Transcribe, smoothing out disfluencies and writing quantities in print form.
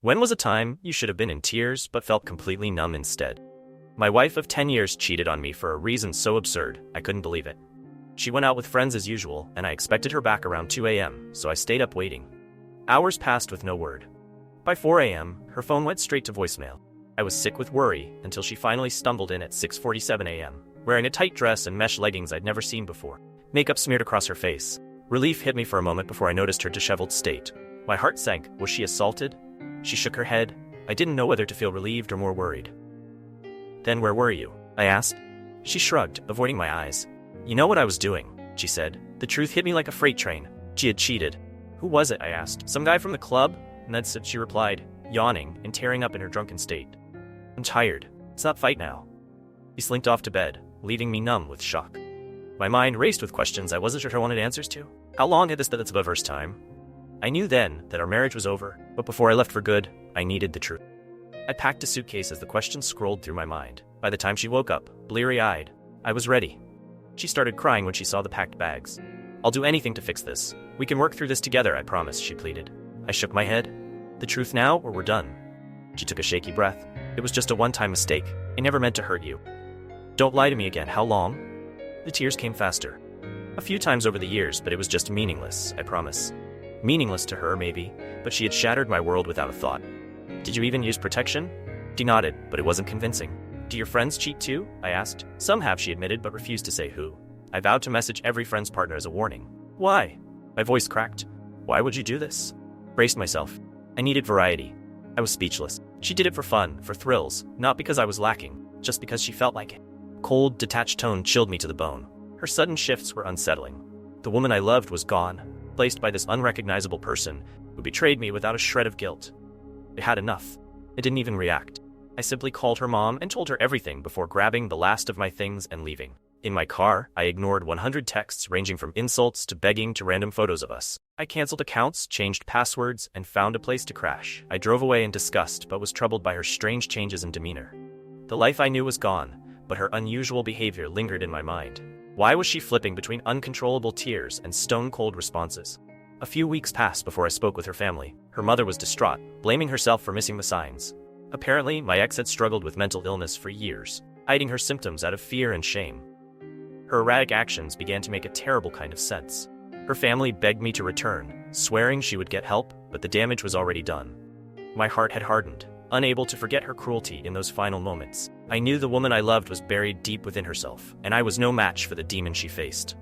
When was a time you should have been in tears but felt completely numb instead? My wife of 10 years cheated on me for a reason so absurd, I couldn't believe it. She went out with friends as usual, and I expected her back around 2 a.m., so I stayed up waiting. Hours passed with no word. By 4 a.m., her phone went straight to voicemail. I was sick with worry until she finally stumbled in at 6:47 a.m., wearing a tight dress and mesh leggings I'd never seen before. Makeup smeared across her face. Relief hit me for a moment before I noticed her disheveled state. My heart sank. Was she assaulted? She shook her head. I didn't know whether to feel relieved or more worried. "Then where were you?" I asked. She shrugged, avoiding my eyes. "You know what I was doing," she said. The truth hit me like a freight train. She had cheated. "Who was it?" I asked. "Some guy from the club?" And that's it, she replied, yawning and tearing up in her drunken state. "I'm tired. Let's not fight now." He slinked off to bed, leaving me numb with shock. My mind raced with questions I wasn't sure I wanted answers to. How long had this been the first time? I knew then that our marriage was over, but before I left for good, I needed the truth. I packed a suitcase as the questions scrolled through my mind. By the time she woke up, bleary-eyed, I was ready. She started crying when she saw the packed bags. "I'll do anything to fix this. We can work through this together, I promise," she pleaded. I shook my head. "The truth now, or we're done?" She took a shaky breath. "It was just a one-time mistake. I never meant to hurt you." "Don't lie to me again. How long?" The tears came faster. "A few times over the years, but it was just meaningless, I promise." Meaningless to her, maybe, but she had shattered my world without a thought. "Did you even use protection?" She nodded, but it wasn't convincing. "Do your friends cheat too?" I asked. "Some have," she admitted, but refused to say who. I vowed to message every friend's partner as a warning. "Why?" My voice cracked. "Why would you do this?" Braced myself. I needed variety. I was speechless. She did it for fun, for thrills, not because I was lacking, just because she felt like it. Cold, detached tone chilled me to the bone. Her sudden shifts were unsettling. The woman I loved was gone, replaced by this unrecognizable person who betrayed me without a shred of guilt. I had enough. I didn't even react. I simply called her mom and told her everything before grabbing the last of my things and leaving. In my car, I ignored 100 texts ranging from insults to begging to random photos of us. I canceled accounts, changed passwords, and found a place to crash. I drove away in disgust but was troubled by her strange changes in demeanor. The life I knew was gone, but her unusual behavior lingered in my mind. Why was she flipping between uncontrollable tears and stone-cold responses? A few weeks passed before I spoke with her family. Her mother was distraught, blaming herself for missing the signs. Apparently, my ex had struggled with mental illness for years, hiding her symptoms out of fear and shame. Her erratic actions began to make a terrible kind of sense. Her family begged me to return, swearing she would get help, but the damage was already done. My heart had hardened, unable to forget her cruelty in those final moments. I knew the woman I loved was buried deep within herself, and I was no match for the demon she faced.